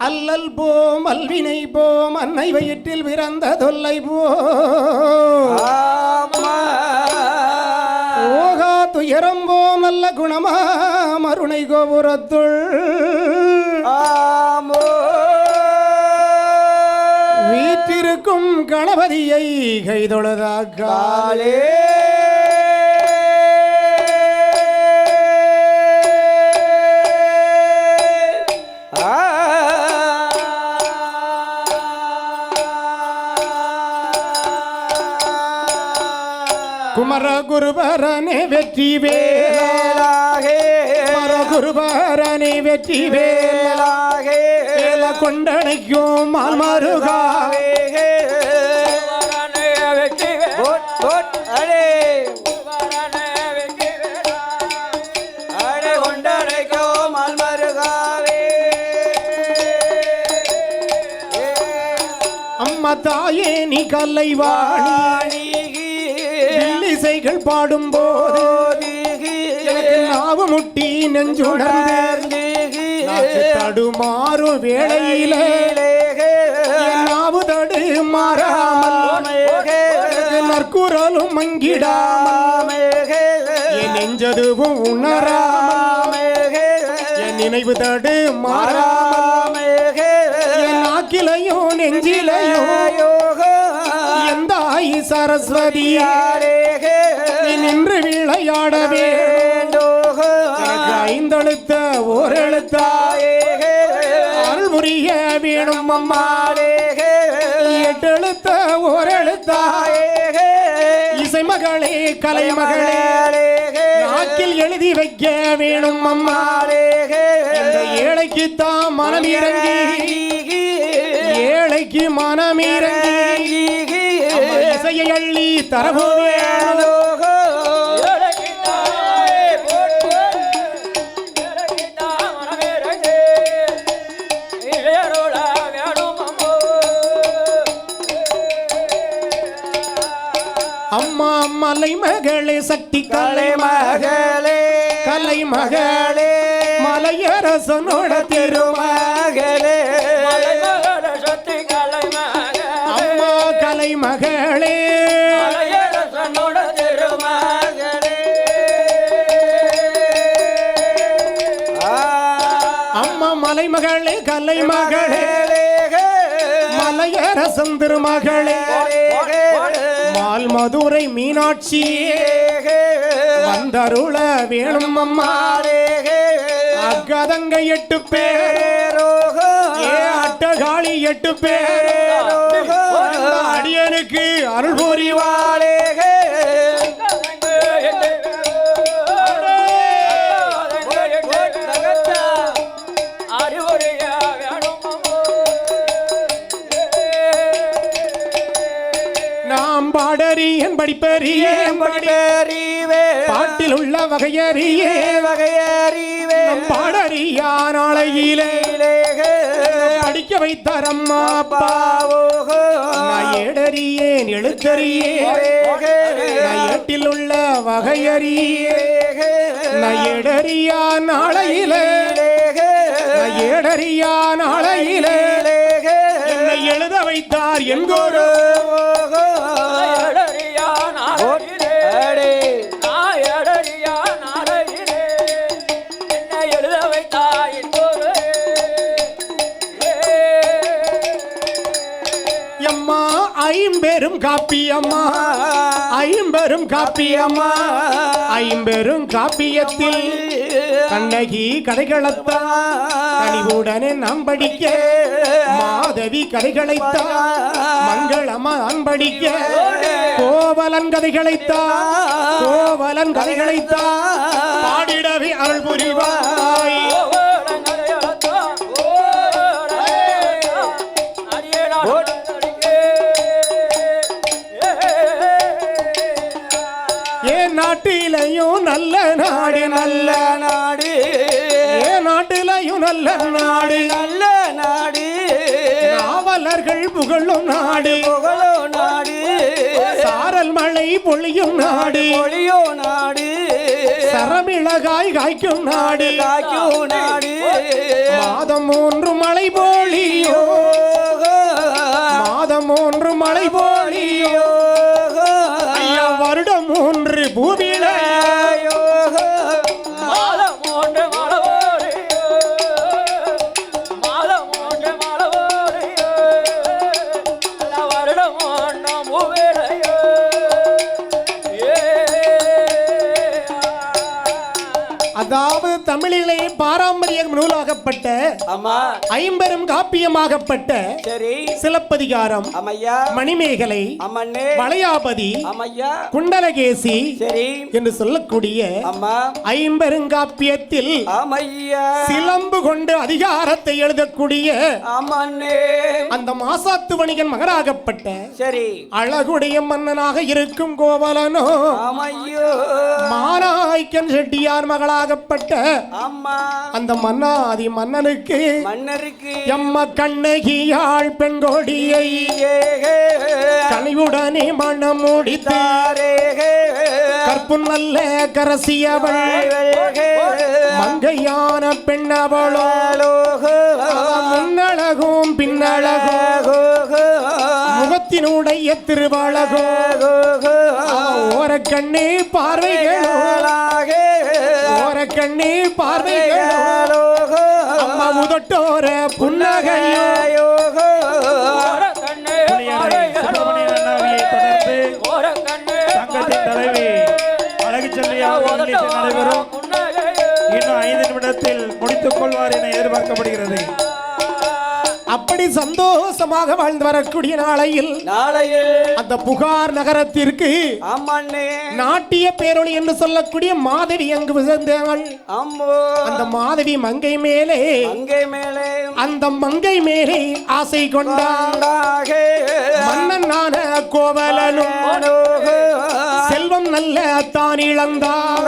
அல்லல் போம் அல்வினை போம் அன்னை வயிற்றில் பிறந்த தொல்லை ஓகா துயரம் போம் நல்ல குணமா மருணை கோபுரத்துள் வீற்றிருக்கும் கணபதியை கைதொழுதாக்காலே குமர குருபரனே வெற்றி வேலாகே குமர குருபரனே வெற்றி வேலாகே வேல கொண்டனைக்கும் மால்மருகாவே வெற்றி அடே அடே கொண்டனைக்கும் மால்மருகாவே அம்மா தாயே நீ கல்லைவாணி இசைகள் பாடும் போது நாவு முட்டி நெஞ்சுணர்ந்து தடுமாறும் வேளையிலே நாவு தடு மாறாமல் நற்குரலும் மங்கிடாமல் என் நெஞ்சதுவும் உணராமல் என் நினைவு தடு மாறாமல் என் நாக்கிலையும் நெஞ்சிலையும் எந்தாய் சரஸ்வதியாரே நின்று விளையாட வேண்டும் ஐந்தெழுத்த ஓர் எழுத்தாயே அருள் புரிய வேணும் அம்மாளே எட்டெழுத்த ஓர் எழுத்தாயே இசை மகளே கலை மகளே நாக்கில் எழுதி வைக்க வேணும் அம்மாளே இந்த ஏழைக்கு தான் மனமிறங்கி ஏழைக்கு மனமிறங்கி இசையை அள்ளி தரவோ அம்மா மலை மகளே சக்தி கலை மகளே கலை மகளே மலையரசனோட திருமகளே சக்தி கலை அம்மா கலை மகளே மலையரசனோட திருமகளே அம்மா மலை மகளே கலை மகளே மலையரசன் திருமகளே மால் மதுரை மீனாட்சி வந்தருள வேணும் அம்மாரே அக்கதங்க 8 பேர் அட்டகாளி 8 பேர் அடியனுக்கு அருள் புரிவாளே பாடறியன் படிப்பறியேன் பாட்டில் உள்ள வகையறியே வகையறிவே பாடறியா நாளையிலே படிக்க வைத்தாரம்மா பாவோ நான் ஏடறியேன் எழுத்தறியேன் ஏட்டில் உள்ள வகையறியே நான் ஏடறியா நாளையிலே ஏடறியா நாளையிலே என்னை எழுத வைத்தார் என்கோரோ ஐம்பெரும் காப்பியம்மா ஐம்பெரும் காப்பியம்மா ஐம்பெரும் காப்பியத்தில் கண்ணகி கதைகளைத்தான் கனிவுடனே நாம் படிக்க மாதவி கதைகளைத்தான் மங்களமா நான் படிக்க கோவலன் கதைகளைத்தான் கோவலன் கதைகளைத்தான் பாடிடவே அருள் புரிவாய் நாட்டிலையும் நல்ல நாடு நல்ல நாடு நாட்டிலையும் நல்ல நாடு நல்ல நாடு நாவலர்கள் புகழும் நாடு புகழும் நாடு சாரல் மழை பொழியும் நாடு பொழியும் நாடு சரமிளகாய் காய்க்கும் நாடு காய்க்கும் நாடு மாதம் 3 மழை போல் நம்முடைய நூலாகப்பட்ட ஆமா ஐம்பெரும் காப்பியமாகப்பட்ட சரி சிலப்பதிகாரம் அம்மையா மணிமேகலை அம்மண்ணே வளையாபதி அம்மையா குண்டலகேசி சரி என்று சொல்லக்கூடிய அம்மா ஐம்பெருங்காப்பியத்தில் அம்மையா சிலம்பு கொண்டு அதிகாரத்தை எழுதக்கூடிய அம்மண்ணே அந்த மாசாத்து வணிகன் மகனாகப்பட்ட சரி அழகுடைய மன்னனாக இருக்கும் கோவலனோ அம்மையோ மானாய்க்கன் செட்டியார் மகளாகப்பட்ட அம்மா அந்த மன்னாதி மன்னனுக்கு மன்னருக்கு எம்ம கண்ணகியாள் பெண் கொடியை கனிவுடனே மனம் முடித்தாரே கற்பு நல்ல கரசியவள் மங்கையான பெண்ணவளோ முன்னழகும் பின்னழகோ முகத்தினுடைய திருவழகோ ஓரக்கண்ணே பார்வைகளோ ஓரக்கண்ணே பார்வைகளோ அம்மா முதட்டோர புன்னகையோ நடைபெறும். இன்னும் 5 நிமிடத்தில் முடித்துக் கொள்வார் என எதிர்பார்க்கப்படுகிறது. அப்படி சந்தோஷமாக வாழ்ந்து வரக்கூடிய நாளையில் அந்த புகார் நகரத்திற்கு நாட்டிய பேரொளி என்று சொல்லக்கூடிய மாதவி அங்கு விசந்தாள். அந்த மாதவி மங்கை மேலே அந்த மங்கை மேலே ஆசை கொண்டாள். மன்னன் நான கோவலனும் செல்வம் நல்ல தான் இழந்தாள்.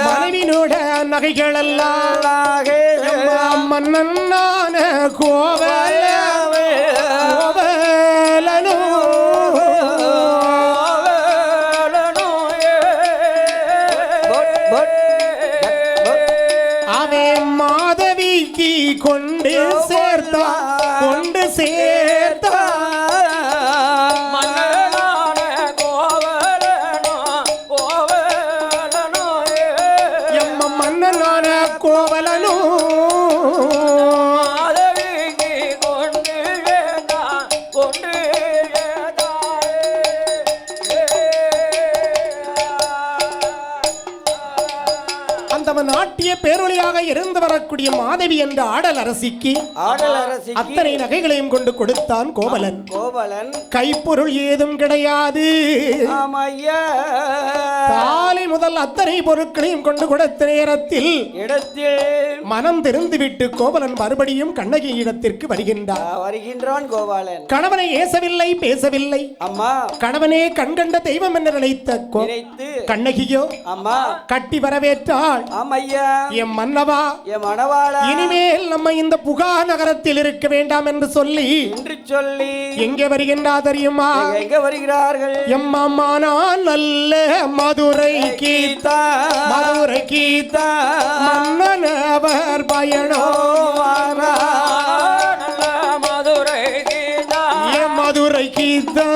மனைவினோட நகைகள் எல்லாம் மன்னன் நான அவே மாதவிக்கு கொண்டு சேர்த்தா எம்ம மன்னனான கோவலனோ நாட்டிய பேரொழியாக இருந்து வரக்கூடிய மாதவி என்ற ஆடல் அரசிக்கு அத்தனை நகைகளையும் கொண்டு கொடுத்தான் கோவலன். கைப்பொருள் ஏதும் கிடையாது. தாலை முதல் அத்தனை பொருட்களையும் கொண்டு கொடுத்த நேரத்தில் மனம் தெரிந்துவிட்டு கோவலன் மறுபடியும் கண்ணகி இடத்திற்கு வருகின்றான். கோவலன் கணவனை ஏசவில்லை, பேசவில்லை. அம்மா கணவனே கண்கண்ட தெய்வம் என்று நினைத்த கண்ணகியோ அம்மா கட்டி வரவேற்றாள். என் மன்னவா, என் மணவாளா, இனிமேல் நம்ம இந்த புகார் நகரத்தில் இருக்க வேண்டாம் என்று சொல்லி எங்கே வருகின்றார் தெரியுமா? எங்க வருகிறார்கள்? எம்மா நான் நல்ல மதுரை கீதா மன்னனவர் பயணோ மதுரை கீதா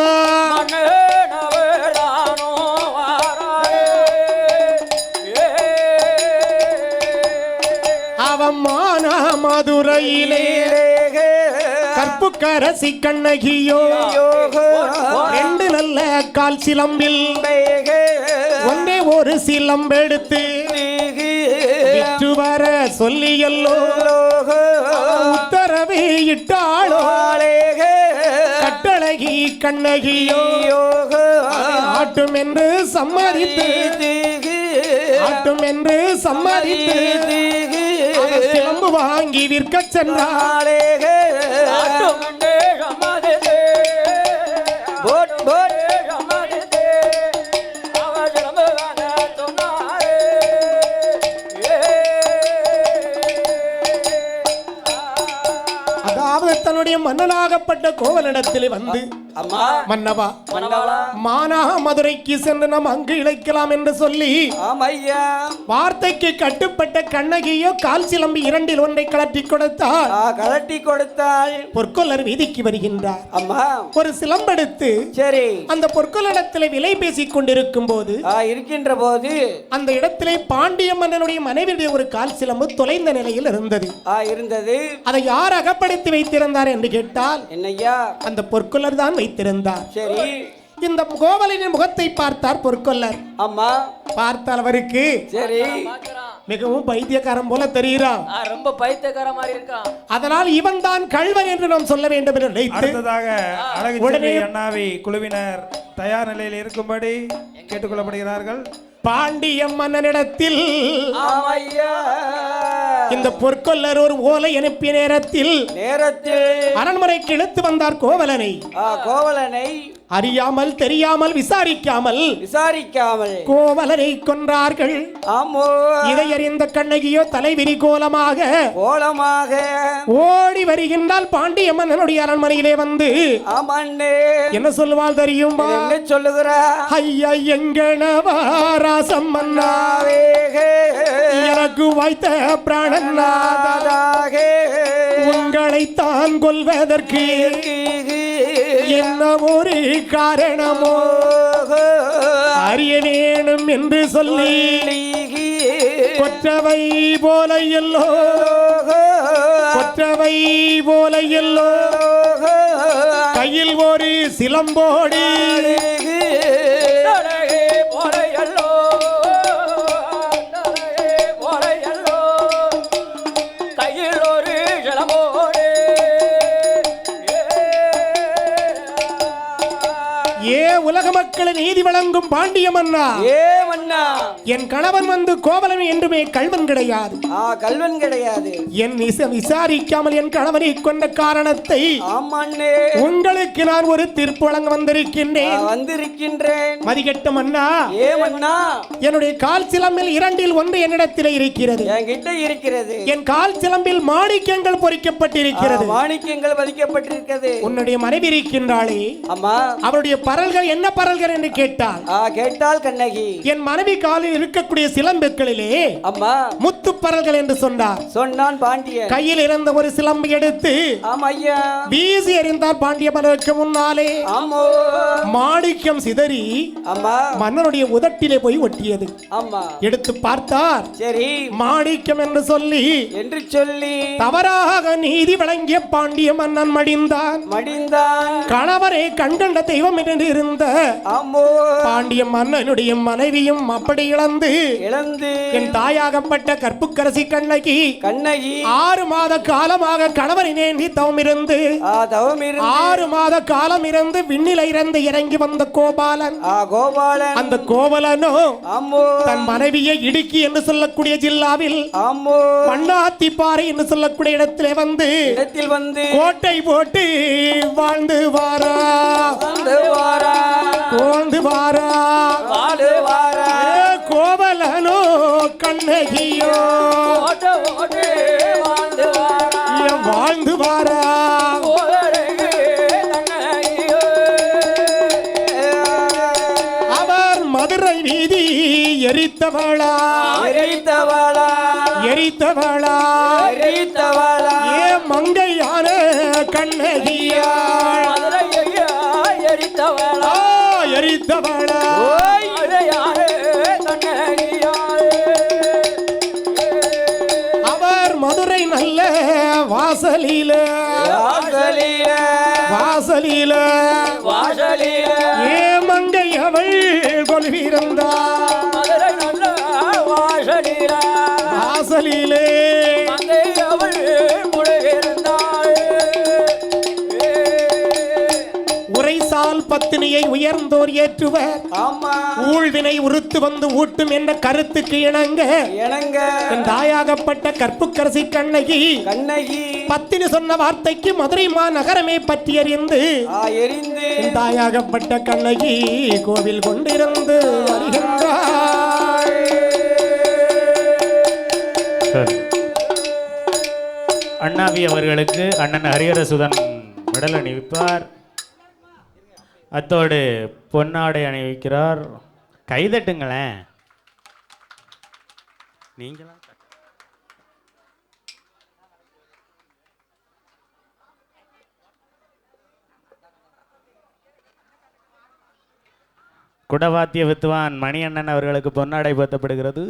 மதுரையிலே கற்புக்கரசி கண்ணகியோ 2 நல்ல கால் சிலம்பில் ஒன்றே ஒரு சிலம்பெடுத்து விற்று வர சொல்லியல்லோ உத்தரவே இட்டாளோ கட்டழகி கண்ணகியோ ஆட்டும் என்று சம்மதித்து சிலம்பு வாங்கி விற்க சென்றாளே. அதாவது தன்னுடைய மன்னனாகப்பட்ட கோவலனிடத்தில் வந்து மன்னவா மானா மதுரைக்கு சென்று நாம் அங்கு இழைக்கலாம் என்று சொல்லி வார்த்தைக்கு கட்டுப்பட்ட கண்ணகியோ கால் சிலம்பி 2இல் ஒன்றை கலட்டி கொடுத்தாள். பொற்கொல்லர் வீதிக்கு வருகின்றார். ஒரு சிலம்பெடுத்து அந்த பொற்கொள்ளடத்தில் விலை பேசிக் கொண்டிருக்கும் போது அந்த இடத்திலே பாண்டிய மன்னனுடைய மனைவியுடைய ஒரு கால் சிலம்பு தொலைந்த நிலையில் இருந்தது. அதை யார் அகப்படுத்தி வைத்திருந்தார் என்று கேட்டால் அந்த பொற்கொல்லர் தான் வைத்திருந்தார். இந்த கோவலனின் முகத்தை பார்த்தார் பொற்கொல்லர். அம்மா பார்த்தால் அவருக்கு மிகவும் பைத்தியக்காரன் போல தெரிகிறான். ரொம்ப பைத்தியக்கார மாதிரி இருக்கான். அதனால் இவன் தான் கள்வன் என்று நாம் சொல்ல வேண்டும் என்று நினைத்து அடுத்ததாக அழகு அண்ணாவி குழுவினர் தயார் நிலையில் இருக்கும்படி கேட்டுக்கொள்ளப்படுகிறார்கள். பாண்டிய மன்னனிடத்தில் இந்த பொற்கொல்லர் ஒரு ஓலை அனுப்பிய நேரத்தில் அரண்மனைக்கு இழுத்து வந்தார் கோவலனை. அறியாமல் தெரியாமல் விசாரிக்காமல் கோவலனை கொன்றார்கள். இதை அறிந்த கண்ணகியோ தலைவிரி கோலமாக ஓடி வருகின்றால் பாண்டிய மன்னனுடைய அரண்மனையிலே வந்து என்ன சொல்லுவாள் தெரியுமா? சொல்லுகிறா, ஐயா எங்கனவாராசம் மன்னாவே எனக்கு வாய்த்த பிராணநாதாக உங்களை தான் கொல்வதற்கு என்ன ஒரு காரணமோ அறிய வேணும் என்று சொல்லி கொற்றவை போல எல்லோ கொற்றவை போல எல்லோ கையில் ஒரு சிலம்போடி உலக மக்களை நீதி வழங்கும் பாண்டிய மன்னா, என் கணவன் வந்து கோவலன் என்றுமே கள்வன் கிடையாது. கள்வன் கிடையாது. என் விசாரிக்காமல் என் கணவனை கொண்ட காரணத்தை உங்களுக்கு நான் ஒரு தீர்ப்பு வழங்க வந்திருக்கின்றேன். மதிகெட்ட மன்னா, என்னுடைய கால் சிலம்பில் 2இல் 1 என்னிடத்தில் இருக்கிறது. என் கால் சிலம்பில் மாணிக்கங்கள் பொறிக்கப்பட்டிருக்கிறது. உன்னுடைய மனைவி இருக்கின்றாளே, அவருடைய பரல்கள் என்ன பரல்கள் என்று கேட்டால் கண்ணகி என் மனைவி காலில் இருக்கக்கூடிய சிலம்புகளிலே முத்து பரல்கள் என்று சொன்னான் பாண்டியன். கையில் இருந்த ஒரு சிலம்பு எடுத்து வீசி எறிந்தார் பாண்டிய மன்னருக்கு முன்னாலே. மாணிக்கம் சிதறி மன்னனுடைய உதட்டிலே போய் ஒட்டியது. எடுத்து பார்த்தார், சரி மாணிக்கம் என்று சொல்லி தவறாக நீதி வழங்கிய பாண்டிய மன்னன் மடிந்தான். கணவரை கண்கண்ட தெய்வம் என்று இருந்த பாண்டிய மன்னனுடைய மனைவியும் அப்படி இழந்து என் தாயாகப்பட்ட கற்புக்கரசி கண்ணகி 6 மாத காலமாக கணவரை நேண்டி தவம் இருந்து 6 மாத காலம் இருந்து விண்ணில இருந்து இறங்கி வந்த கோபாலன். அந்த கோபாலனோ தன் மனைவியை இடுக்கி என்று சொல்லக்கூடிய ஜில்லாவில் பண்ணாத்திப்பாறை என்று சொல்லக்கூடிய இடத்திலே வந்து கோட்டை போட்டு வாழ்ந்து வாரா கோவலனோ கண்ணகியோ வாழ்ந்து வாரா. அவர் மதுரை வீதி எரித்தவளா ஏ மங்கையான கண்ணகியா எரித்தவளா அவர் மதுரை நல்ல வாசலில ஏ மங்கை அவள் கொள்விருந்தார் வாசலிலே உரைசால் பத்தினியை உயர்ந்தோர் ஏற்றுவர், ஊழ்வினை உறுத்து வந்து ஊட்டும் என்ற கருத்துக்கு இணங்க தாயாகப்பட்ட கற்புக்கரசி கண்ணகி பத்தினி சொன்ன வார்த்தைக்கு மதுரை மாநகரமே பற்றி எறிந்து தாயாகப்பட்ட கண்ணகி கோவில் கொண்டிருந்து வருகின்றார். அண்ணாவி அவர்களுக்கு அண்ணன் ஹரிஹரசுதன் மெடல் அணிவிப்பார். அத்தோடு பொன்னாடை அணிவிக்கிறார். கைதட்டுங்களேன் நீங்களா. குடவாத்திய வித்துவான் மணியண்ணன் அவர்களுக்கு பொன்னாடை போத்தப்படுகிறது.